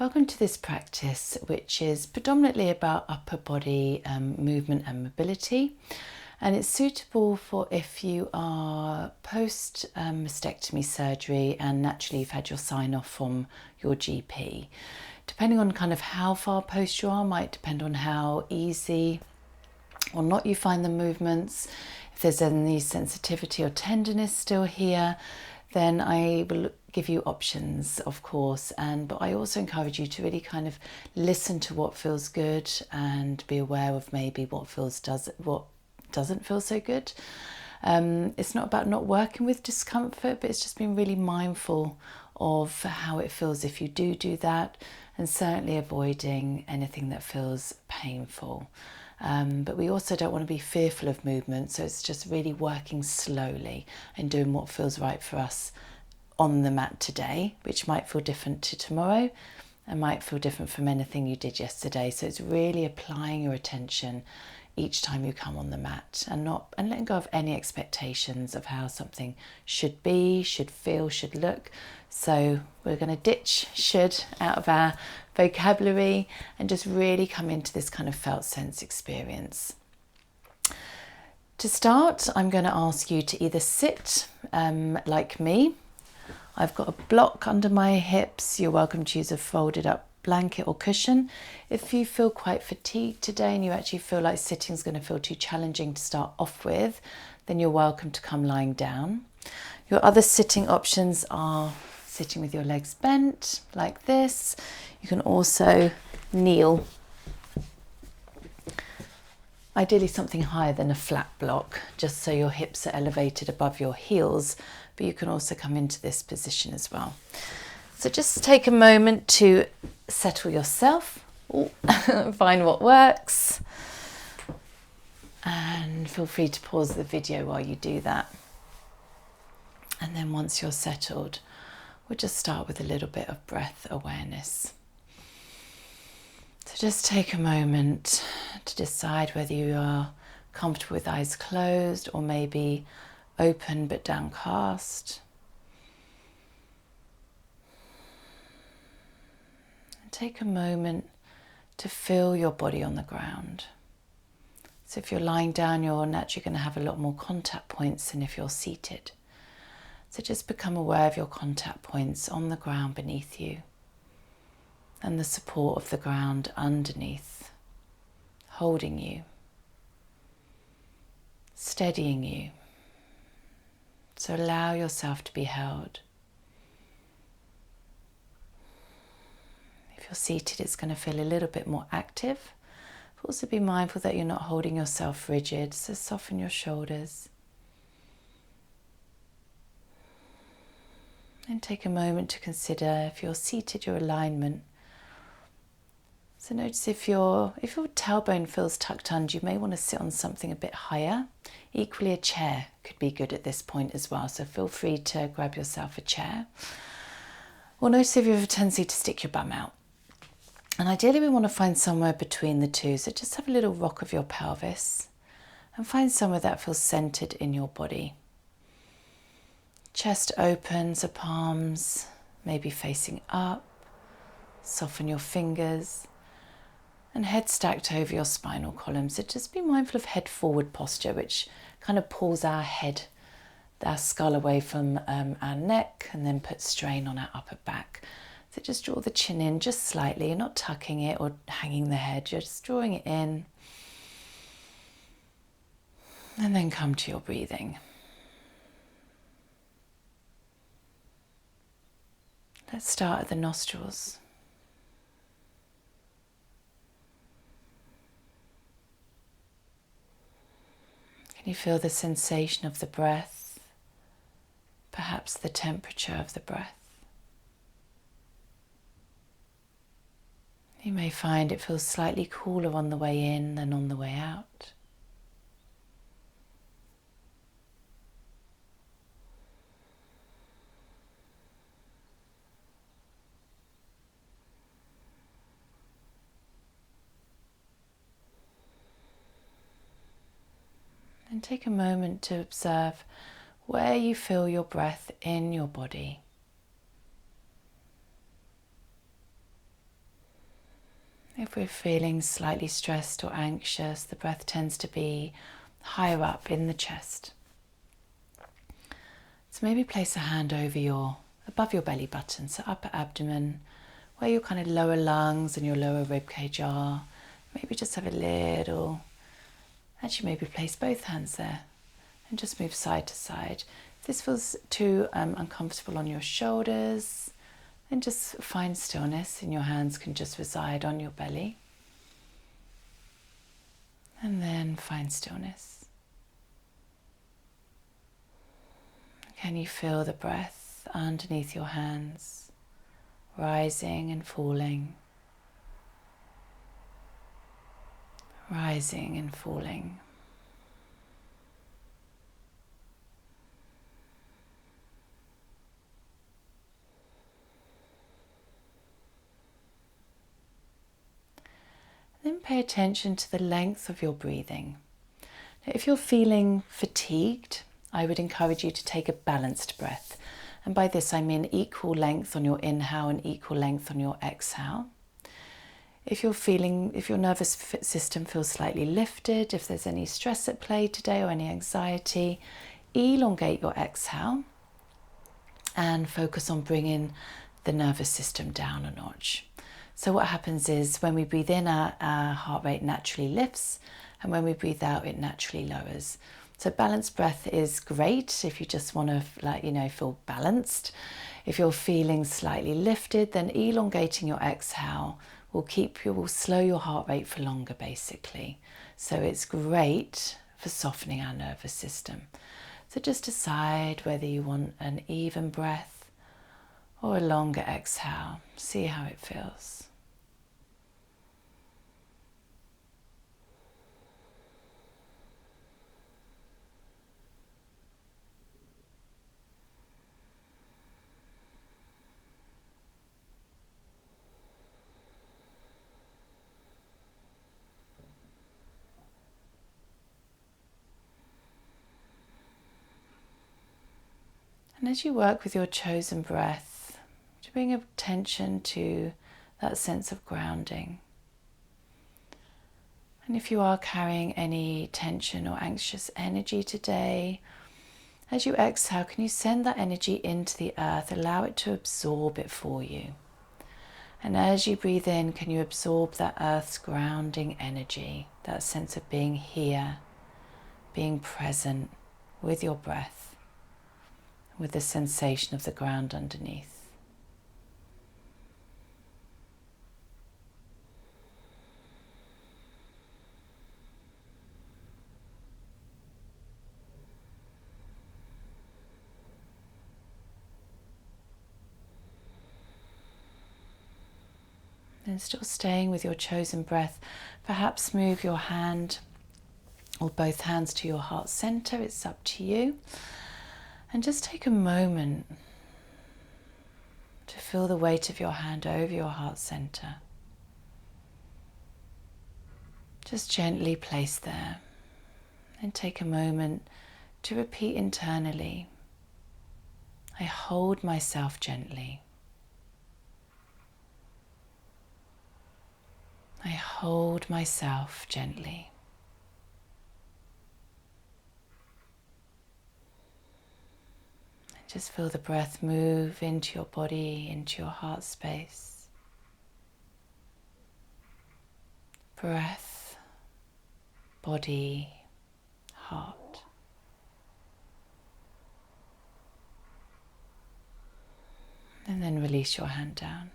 Welcome to this practice, which is predominantly about upper body movement and mobility, and it's suitable for if you are post mastectomy surgery and naturally you've had your sign off from your GP. Depending on kind of how far post you are, might depend on how easy or not you find the movements. If there's any sensitivity or tenderness still here, then I will give you options, of course, but I also encourage you to really kind of listen to what feels good and be aware of maybe what doesn't feel so good. It's not about not working with discomfort, but it's just being really mindful of how it feels if you do that, and certainly avoiding anything that feels painful. But we also don't want to be fearful of movement, so it's just really working slowly and doing what feels right for us on the mat today, which might feel different to tomorrow and might feel different from anything you did yesterday. So it's really applying your attention each time you come on the mat and letting go of any expectations of how something should be, should feel, should look. So we're going to ditch should out of our vocabulary and just really come into this kind of felt sense experience. To start, I'm going to ask you to either sit like me. I've got a block under my hips. You're welcome to use a folded up blanket or cushion. If you feel quite fatigued today and you actually feel like sitting is going to feel too challenging to start off with, then you're welcome to come lying down. Your other sitting options are sitting with your legs bent like this. You can also kneel. Ideally something higher than a flat block, just so your hips are elevated above your heels, but you can also come into this position as well. So just take a moment to settle yourself, find what works, and feel free to pause the video while you do that. And then once you're settled, we'll just start with a little bit of breath awareness. So just take a moment to decide whether you are comfortable with eyes closed or maybe open but downcast. And take a moment to feel your body on the ground. So if you're lying down, you're naturally going to have a lot more contact points than if you're seated. So just become aware of your contact points on the ground beneath you and the support of the ground underneath, holding you, steadying you. So allow yourself to be held. If you're seated, it's going to feel a little bit more active. But also be mindful that you're not holding yourself rigid, so soften your shoulders. And take a moment to consider, if you're seated, your alignment. So notice if your tailbone feels tucked under, you may want to sit on something a bit higher. Equally, a chair could be good at this point as well, so feel free to grab yourself a chair. Or notice if you have a tendency to stick your bum out. And ideally we want to find somewhere between the two, so just have a little rock of your pelvis and find somewhere that feels centered in your body. Chest open, so palms maybe facing up, soften your fingers, and head stacked over your spinal column. So just be mindful of head forward posture, which kind of pulls our head, our skull away from our neck and then puts strain on our upper back. So just draw the chin in just slightly. You're not tucking it or hanging the head, you're just drawing it in. And then come to your breathing. Let's start at the nostrils. Can you feel the sensation of the breath? Perhaps the temperature of the breath. You may find it feels slightly cooler on the way in than on the way out. And take a moment to observe where you feel your breath in your body. If we're feeling slightly stressed or anxious, the breath tends to be higher up in the chest. So maybe place a hand above your belly button, so upper abdomen, where your kind of lower lungs and your lower rib cage are. Maybe just have a little, actually maybe place both hands there and just move side to side. If this feels too uncomfortable on your shoulders, then just find stillness and your hands can just reside on your belly. And then find stillness. Can you feel the breath underneath your hands, rising and falling, rising and falling? Then pay attention to the length of your breathing. Now, if you're feeling fatigued, I would encourage you to take a balanced breath. And by this I mean equal length on your inhale and equal length on your exhale. If your nervous system feels slightly lifted, if there's any stress at play today or any anxiety, elongate your exhale and focus on bringing the nervous system down a notch. So what happens is when we breathe in, our heart rate naturally lifts, and when we breathe out, it naturally lowers. So balanced breath is great if you just want to feel balanced. If you're feeling slightly lifted, then elongating your exhale will slow your heart rate for longer, basically. So it's great for softening our nervous system. So just decide whether you want an even breath or a longer exhale. See how it feels. And as you work with your chosen breath, to bring attention to that sense of grounding. And if you are carrying any tension or anxious energy today, as you exhale, can you send that energy into the earth? Allow it to absorb it for you. And as you breathe in, can you absorb that earth's grounding energy, that sense of being here, being present with your breath, with the sensation of the ground underneath. And still staying with your chosen breath, perhaps move your hand or both hands to your heart center. It's up to you. And just take a moment to feel the weight of your hand over your heart center. Just gently place there. And take a moment to repeat internally, I hold myself gently. I hold myself gently. Just feel the breath move into your body, into your heart space. Breath, body, heart. And then release your hand down.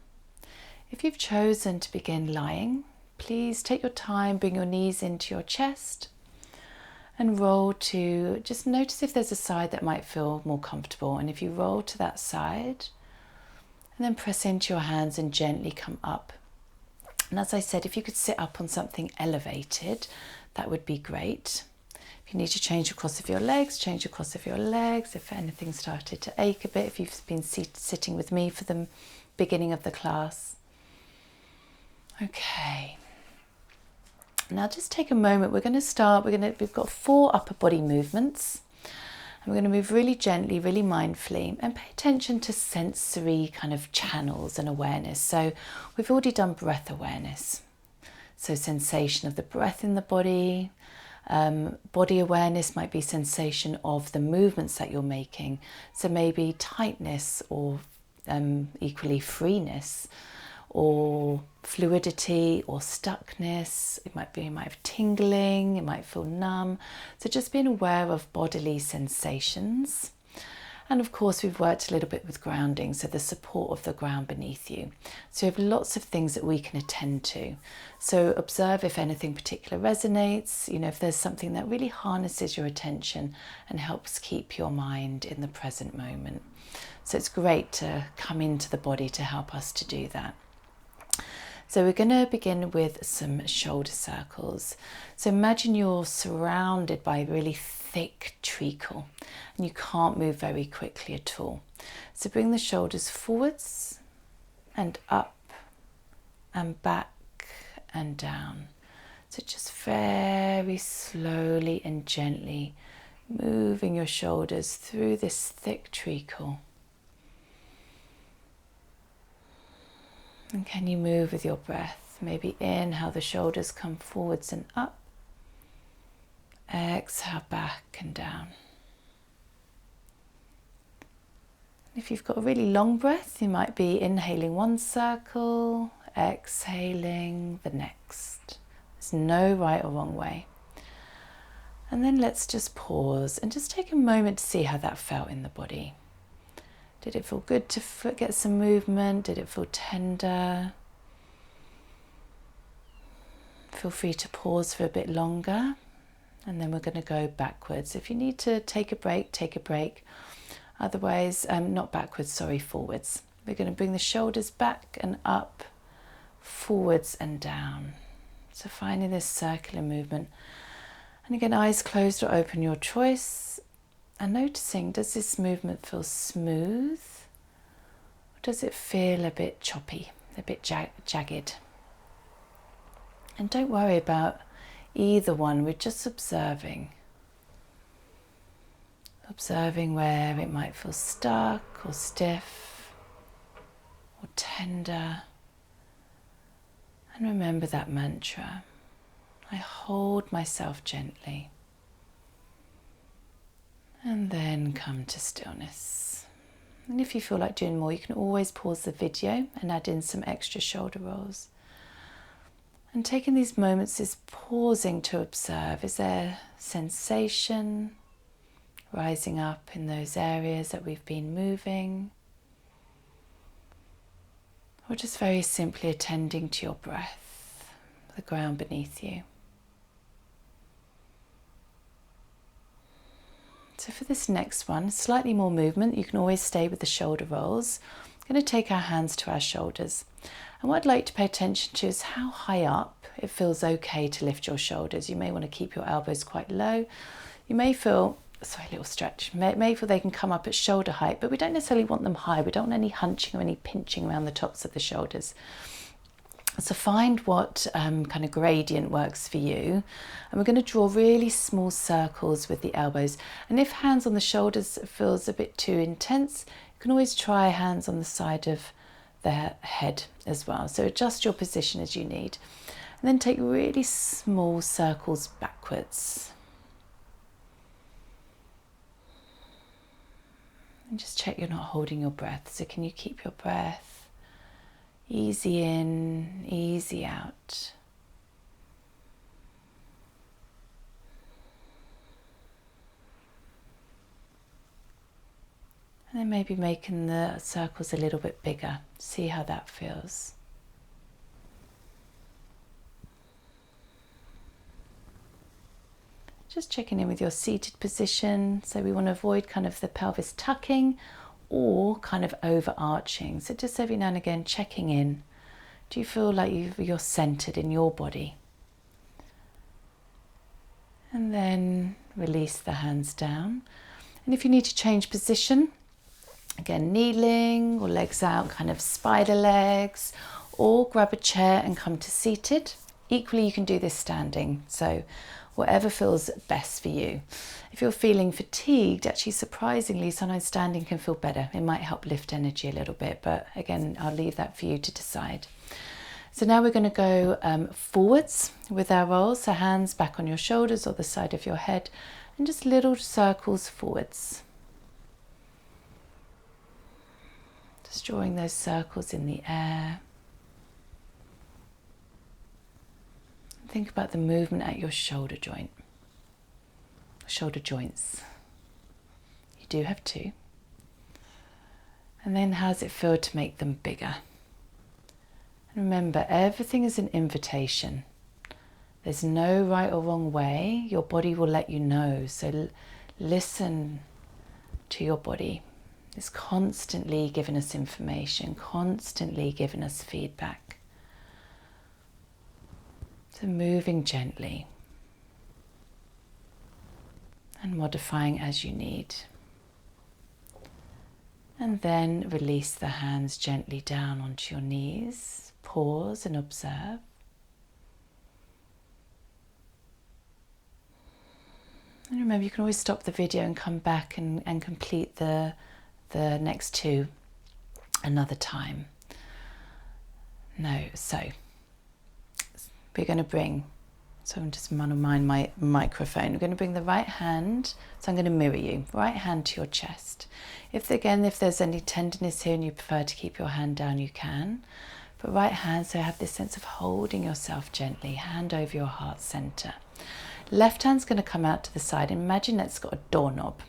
If you've chosen to begin lying, please take your time, bring your knees into your chest and roll to, just notice if there's a side that might feel more comfortable. And if you roll to that side, and then press into your hands and gently come up. And as I said, if you could sit up on something elevated, that would be great. If you need to change the cross of your legs, change the cross of your legs. If anything started to ache a bit, if you've been sitting with me for the beginning of the class. Okay. Now just take a moment, we're going to start, we've got 4 upper body movements. And we're going to move really gently, really mindfully, and pay attention to sensory kind of channels and awareness. So we've already done breath awareness. So sensation of the breath in the body. Body awareness might be sensation of the movements that you're making. So maybe tightness or equally freeness, or fluidity or stuckness. You might have tingling, it might feel numb. So just being aware of bodily sensations. And of course, we've worked a little bit with grounding, so the support of the ground beneath you. So you have lots of things that we can attend to. So observe if anything particular resonates, if there's something that really harnesses your attention and helps keep your mind in the present moment. So it's great to come into the body to help us to do that. So we're going to begin with some shoulder circles. So imagine you're surrounded by a really thick treacle and you can't move very quickly at all. So bring the shoulders forwards and up and back and down. So just very slowly and gently moving your shoulders through this thick treacle. And can you move with your breath? Maybe inhale, the shoulders come forwards and up. Exhale, back and down. If you've got a really long breath, you might be inhaling one circle, exhaling the next. There's no right or wrong way. And then let's just pause and just take a moment to see how that felt in the body. Did it feel good to get some movement? Did it feel tender? Feel free to pause for a bit longer, and then we're going to go backwards. If you need to take a break, take a break. Otherwise, not backwards, sorry, forwards. We're going to bring the shoulders back and up, forwards and down. So finding this circular movement. And again, eyes closed or open, your choice. And noticing, does this movement feel smooth? Or does it feel a bit choppy, a bit jagged? And don't worry about either one, we're just observing. Observing where it might feel stuck or stiff or tender. And remember that mantra, I hold myself gently. And then come to stillness. And if you feel like doing more, you can always pause the video and add in some extra shoulder rolls. And taking these moments is pausing to observe. Is there sensation rising up in those areas that we've been moving? Or just very simply attending to your breath, the ground beneath you. So for this next one, slightly more movement. You can always stay with the shoulder rolls. I'm going to take our hands to our shoulders. And what I'd like to pay attention to is how high up it feels okay to lift your shoulders. You may want to keep your elbows quite low. You may feel, sorry, a little stretch, may feel they can come up at shoulder height, but we don't necessarily want them high. We don't want any hunching or any pinching around the tops of the shoulders. So find what kind of gradient works for you. And we're going to draw really small circles with the elbows. And if hands on the shoulders feels a bit too intense, you can always try hands on the side of the head as well. So adjust your position as you need. And then take really small circles backwards. And just check you're not holding your breath. So can you keep your breath? Easy in, easy out. And then maybe making the circles a little bit bigger. See how that feels. Just checking in with your seated position. So we want to avoid kind of the pelvis tucking or kind of overarching. So just every now and again checking in. Do you feel like you're centered in your body? And then release the hands down. And if you need to change position, again kneeling or legs out, kind of spider legs, or grab a chair and come to seated. Equally you can do this standing, so whatever feels best for you. If you're feeling fatigued, actually surprisingly, sometimes standing can feel better. It might help lift energy a little bit, but again, I'll leave that for you to decide. So now we're going to go forwards with our roll. So hands back on your shoulders or the side of your head and just little circles forwards. Just drawing those circles in the air. Think about the movement at your shoulder joint, shoulder joints. You do have two. And then how does it feel to make them bigger? And remember, everything is an invitation. There's no right or wrong way. Your body will let you know. So listen to your body. It's constantly giving us information, constantly giving us feedback. So moving gently and modifying as you need. And then release the hands gently down onto your knees. Pause and observe. And remember, you can always stop the video and come back and complete the next two another time. So we're going to bring, so I'm just mind my microphone. We're going to bring the right hand, so I'm going to mirror you, right hand to your chest. If there's any tenderness here and you prefer to keep your hand down, you can. But right hand, so have this sense of holding yourself gently, hand over your heart center. Left hand's going to come out to the side. Imagine it's got a doorknob.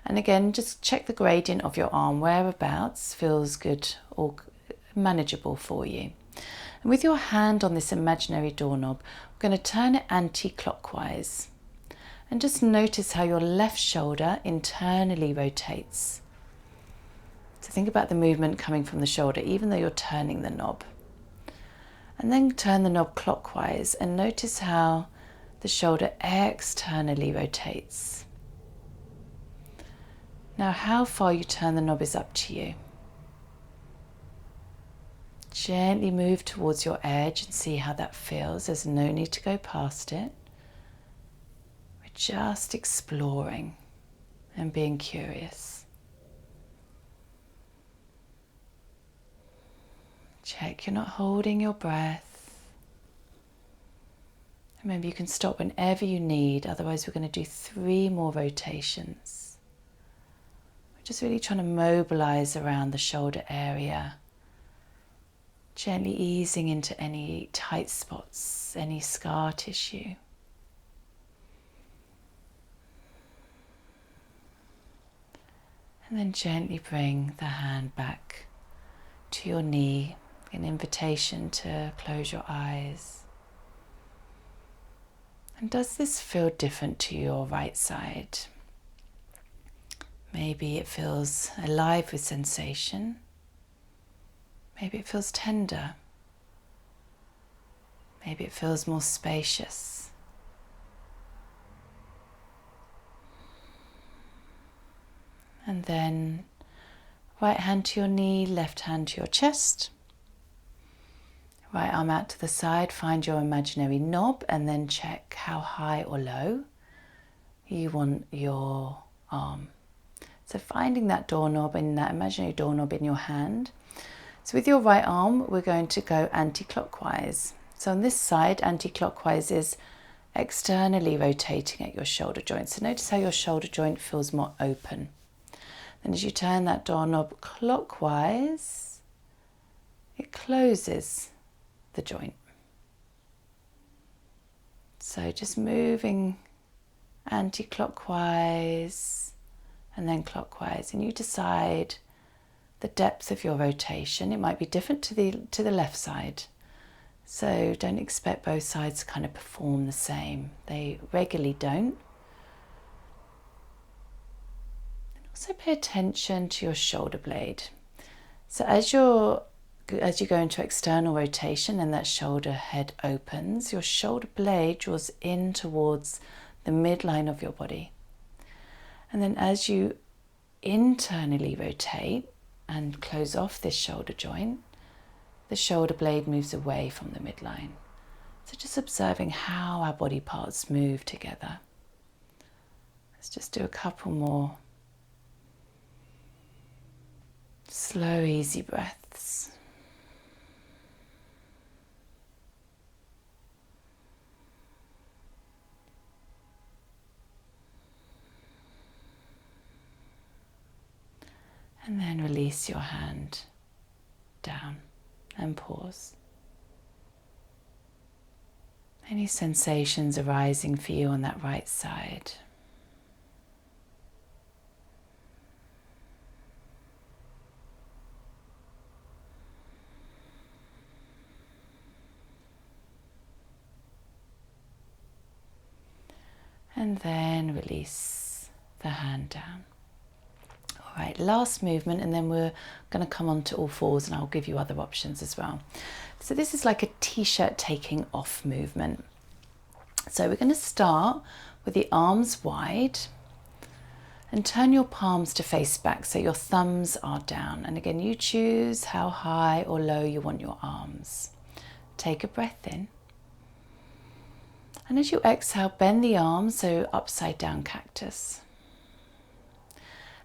And again, just check the gradient of your arm, whereabouts feels good or manageable for you. And with your hand on this imaginary doorknob, we're going to turn it anti-clockwise. And just notice how your left shoulder internally rotates. So think about the movement coming from the shoulder, even though you're turning the knob. And then turn the knob clockwise and notice how the shoulder externally rotates. Now, how far you turn the knob is up to you. Gently move towards your edge and see how that feels. There's no need to go past it. We're just exploring and being curious. Check you're not holding your breath. Remember, you can stop whenever you need, otherwise we're going to do 3 more rotations. We're just really trying to mobilize around the shoulder area. Gently easing into any tight spots, any scar tissue. And then gently bring the hand back to your knee, an invitation to close your eyes. And does this feel different to your right side? Maybe it feels alive with sensation. Maybe it feels tender. Maybe it feels more spacious. And then right hand to your knee, left hand to your chest. Right arm out to the side, find your imaginary knob and then check how high or low you want your arm. So finding that doorknob and that imaginary doorknob in your hand. So with your right arm, we're going to go anti-clockwise. So on this side, anti-clockwise is externally rotating at your shoulder joint. So notice how your shoulder joint feels more open. Then as you turn that doorknob clockwise, it closes the joint. So just moving anti-clockwise and then clockwise, and you decide the depth of your rotation. It might be different to the left side, so don't expect both sides to kind of perform the same. They regularly don't. And also pay attention to your shoulder blade. So as you go into external rotation and that shoulder head opens, your shoulder blade draws in towards the midline of your body. And then as you internally rotate and close off this shoulder joint, the shoulder blade moves away from the midline. So just observing how our body parts move together. Let's just do a couple more slow, easy breaths. And then release your hand down and pause. Any sensations arising for you on that right side? And then release the hand down. All right, last movement, and then we're going to come on to all fours, and I'll give you other options as well. So this is like a t-shirt taking off movement. So we're going to start with the arms wide and turn your palms to face back so your thumbs are down. And again, you choose how high or low you want your arms. Take a breath in. And as you exhale, bend the arms, so upside down cactus.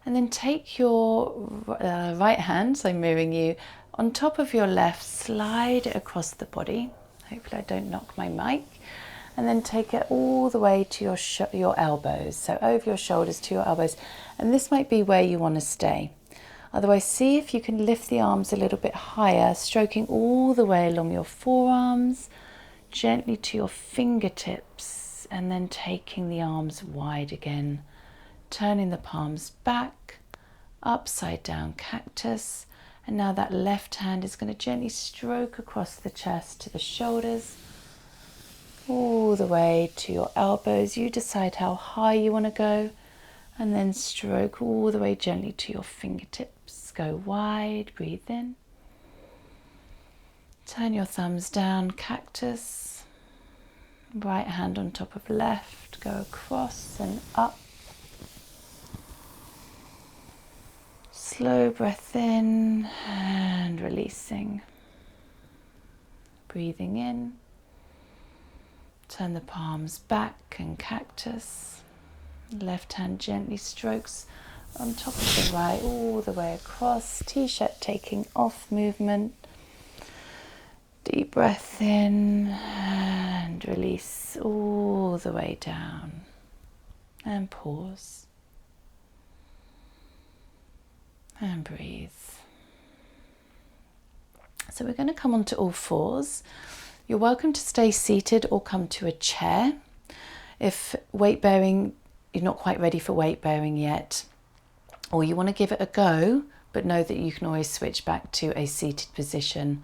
And then take your right hand, so mirroring you, on top of your left, slide it across the body. Hopefully I don't knock my mic. And then take it all the way to your elbows, so over your shoulders to your elbows. And this might be where you want to stay. Otherwise, see if you can lift the arms a little bit higher, stroking all the way along your forearms, gently to your fingertips, and then taking the arms wide again, turning the palms back, upside down cactus. And now that left hand is going to gently stroke across the chest to the shoulders, all the way to your elbows. You decide how high you want to go, and then stroke all the way gently to your fingertips. Go wide, breathe in. Turn your thumbs down, cactus. Right hand on top of left, go across and up. Slow breath in and releasing. Breathing in. Turn the palms back and cactus. Left hand gently strokes on top of the right, all the way across. T-shirt taking off movement. Deep breath in and release all the way down. And pause. And breathe. So we're going to come onto all fours. You're welcome to stay seated or come to a chair. If weight bearing, you're not quite ready for weight bearing yet, or you want to give it a go, but know that you can always switch back to a seated position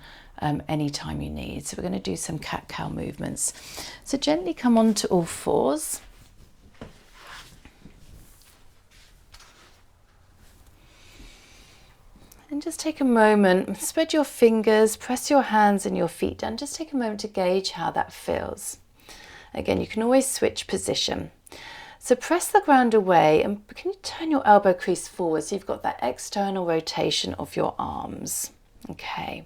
anytime you need. So we're going to do some cat-cow movements. So gently come onto all fours. And just take a moment, spread your fingers, press your hands and your feet down. Just take a moment to gauge how that feels. Again, you can always switch position. So press the ground away, and can you turn your elbow crease forward so you've got that external rotation of your arms. Okay.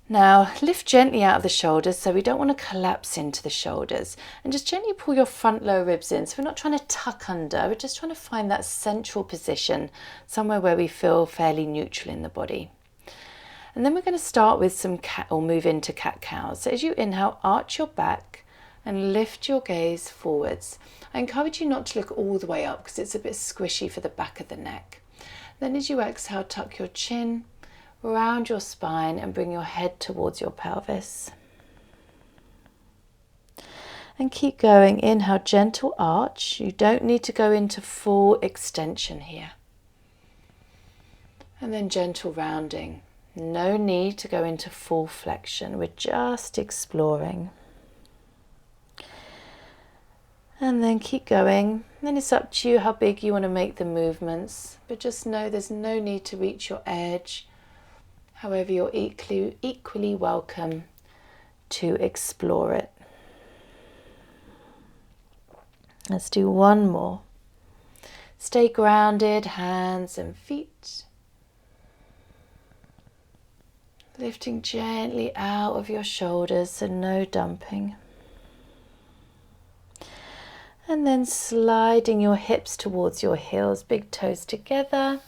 Now lift gently out of the shoulders, so we don't want to collapse into the shoulders, and just gently pull your front lower ribs in. So we're not trying to tuck under, we're just trying to find that central position, somewhere where we feel fairly neutral in the body. And then we're going to start with some move into cat-cows. So as you inhale, arch your back and lift your gaze forwards. I encourage you not to look all the way up because it's a bit squishy for the back of the neck. Then as you exhale, tuck your chin, round your spine and bring your head towards your pelvis. And keep going. Inhale, gentle arch. You don't need to go into full extension here. And then gentle rounding. No need to go into full flexion. We're just exploring. And then keep going. Then it's up to you how big you want to make the movements. But just know there's no need to reach your edge. However, you're equally welcome to explore it. Let's do one more. Stay grounded, hands and feet. Lifting gently out of your shoulders, so no dumping. And then sliding your hips towards your heels, big toes together.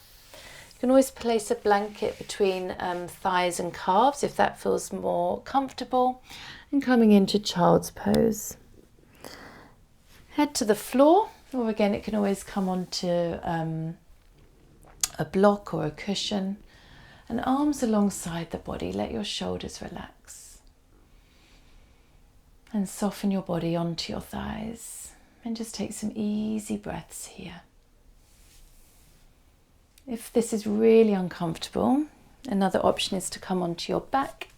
You can always place a blanket between thighs and calves if that feels more comfortable. And coming into child's pose. Head to the floor, or again it can always come onto a block or a cushion, and arms alongside the body. Let your shoulders relax and soften your body onto your thighs, and just take some easy breaths here. If this is really uncomfortable, another option is to come onto your back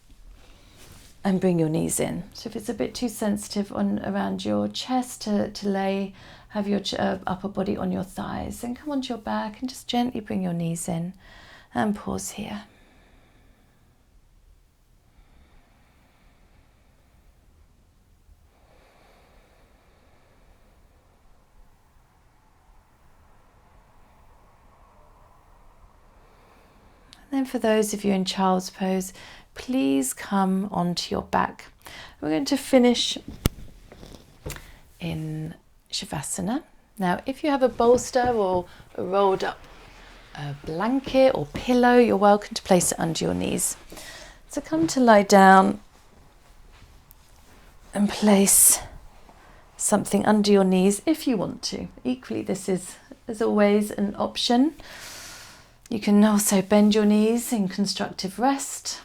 and bring your knees in. So if it's a bit too sensitive around your chest to have your upper body on your thighs, then come onto your back and just gently bring your knees in and pause here. Then for those of you in child's pose, please come onto your back. We're going to finish in Shavasana. Now, if you have a bolster or a rolled up blanket or pillow, you're welcome to place it under your knees. So come to lie down and place something under your knees if you want to. Equally, this is, as always, an option. You can also bend your knees in constructive rest.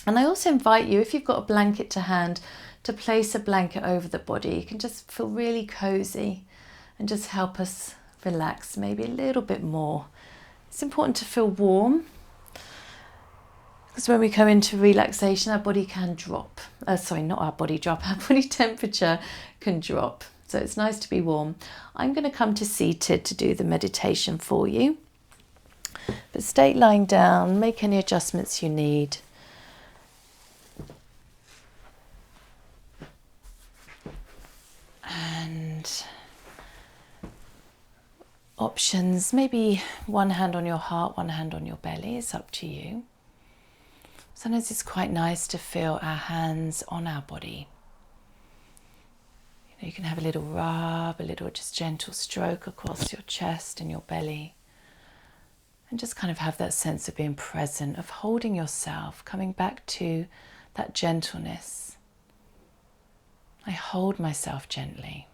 And I also invite you, if you've got a blanket to hand, to place a blanket over the body. You can just feel really cozy and just help us relax maybe a little bit more. It's important to feel warm, because when we come into relaxation, our body can drop. Not our body drop, our body temperature can drop. So it's nice to be warm. I'm going to come to seated to do the meditation for you. But stay lying down, make any adjustments you need. And options, maybe one hand on your heart, one hand on your belly, it's up to you. Sometimes it's quite nice to feel our hands on our body. You can have a little rub, a little just gentle stroke across your chest and your belly. And just kind of have that sense of being present, of holding yourself, coming back to that gentleness. I hold myself gently.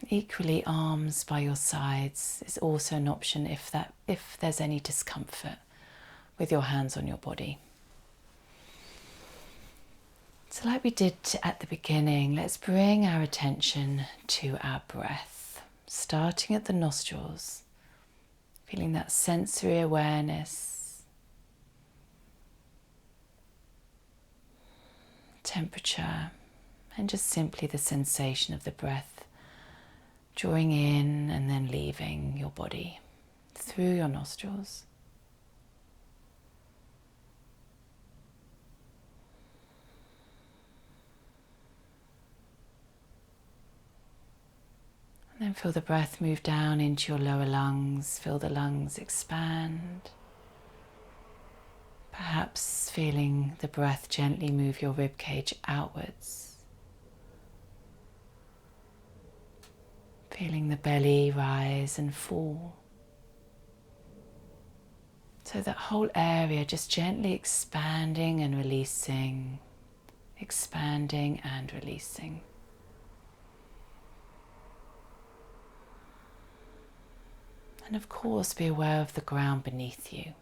Equally, arms by your sides is also an option if there's any discomfort with your hands on your body. So like we did at the beginning, let's bring our attention to our breath. Starting at the nostrils, feeling that sensory awareness, temperature, and just simply the sensation of the breath drawing in and then leaving your body through your nostrils. Then feel the breath move down into your lower lungs. Feel the lungs expand. Perhaps feeling the breath gently move your rib cage outwards. Feeling the belly rise and fall. So that whole area just gently expanding and releasing, expanding and releasing. And of course, be aware of the ground beneath you.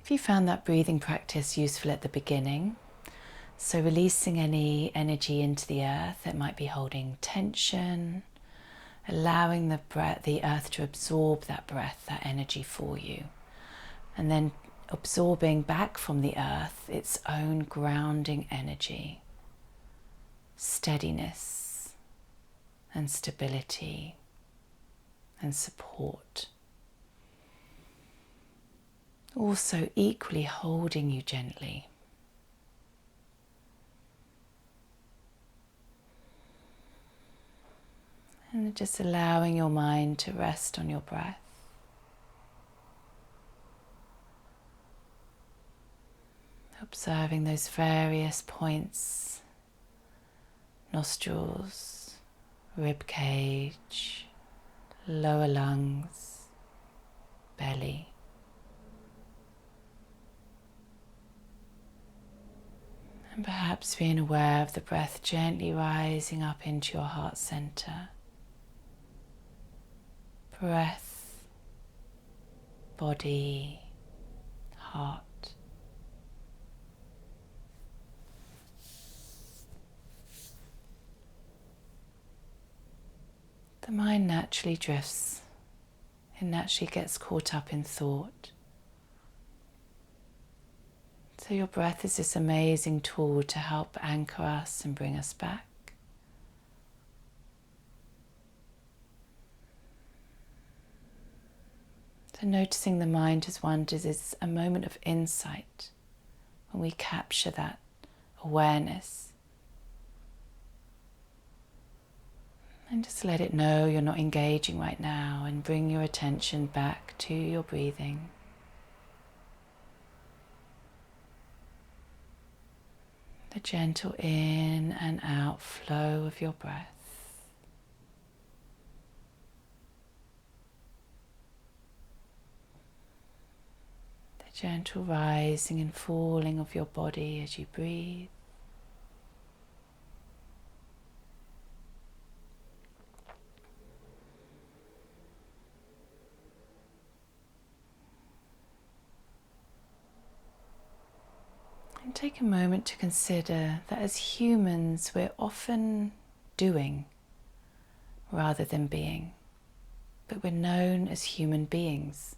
If you found that breathing practice useful at the beginning, so releasing any energy into the earth that might be holding tension, allowing the earth to absorb that breath, that energy for you, and then absorbing back from the earth its own grounding energy, steadiness and stability and support. Also equally holding you gently. And just allowing your mind to rest on your breath. Observing those various points, nostrils, rib cage, lower lungs, belly. And perhaps being aware of the breath gently rising up into your heart center, breath, body, heart. The mind naturally drifts. It naturally gets caught up in thought. So your breath is this amazing tool to help anchor us and bring us back. So noticing the mind as wanders is a moment of insight when we capture that awareness. And just let it know you're not engaging right now and bring your attention back to your breathing. The gentle in and out flow of your breath. The gentle rising and falling of your body as you breathe. And take a moment to consider that as humans we're often doing rather than being, but we're known as human beings.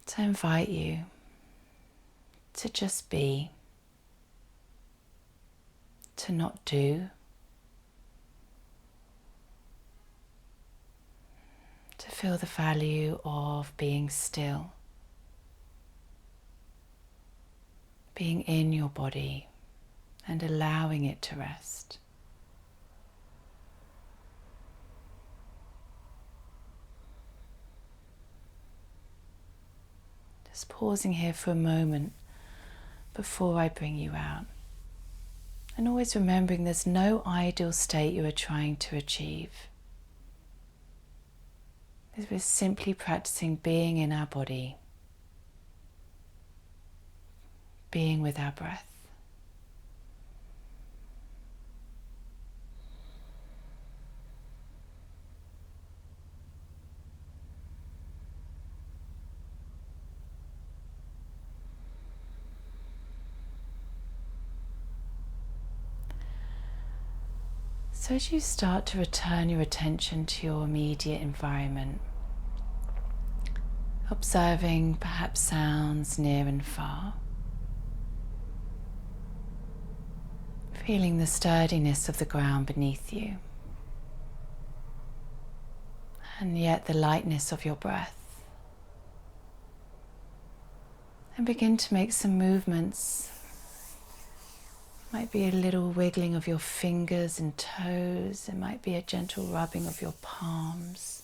So I invite you to just be, to not do, to feel the value of being still. Being in your body and allowing it to rest. Just pausing here for a moment before I bring you out. And always remembering there's no ideal state you are trying to achieve. We're simply practicing being in our body. Being with our breath. So as you start to return your attention to your immediate environment, observing perhaps sounds near and far, feeling the sturdiness of the ground beneath you, and yet the lightness of your breath. And begin to make some movements. Might be a little wiggling of your fingers and toes. It might be a gentle rubbing of your palms,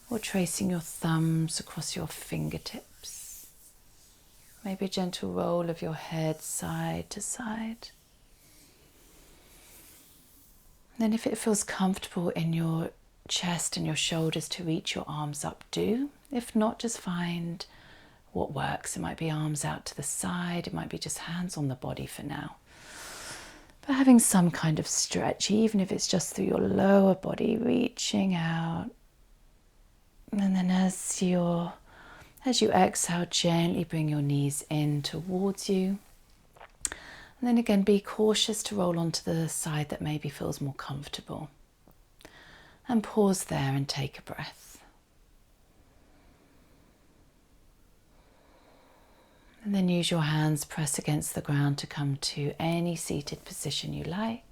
or tracing your thumbs across your fingertips. Maybe a gentle roll of your head side to side. Then if it feels comfortable in your chest and your shoulders to reach your arms up, do. If not, just find what works. It might be arms out to the side, it might be just hands on the body for now. But having some kind of stretch, even if it's just through your lower body, reaching out. And then as you exhale, gently bring your knees in towards you. And then again, be cautious to roll onto the side that maybe feels more comfortable. And pause there and take a breath. And then use your hands, press against the ground to come to any seated position you like.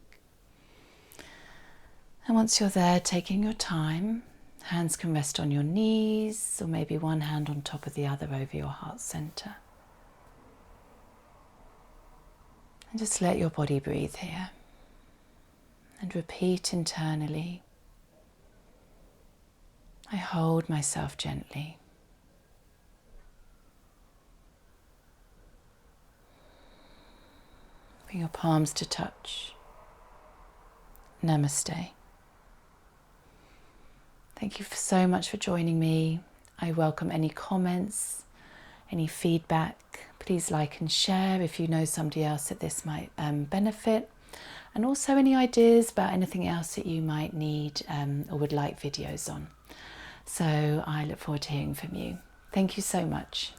And once you're there, taking your time, hands can rest on your knees, or maybe one hand on top of the other over your heart center. And just let your body breathe here. And repeat internally, I hold myself gently. Bring your palms to touch. Namaste. Thank you so much for joining me. I welcome any comments, any feedback. Please like and share if you know somebody else that this might benefit. and also any ideas about anything else that you might need or would like videos on. So I look forward to hearing from you. Thank you so much.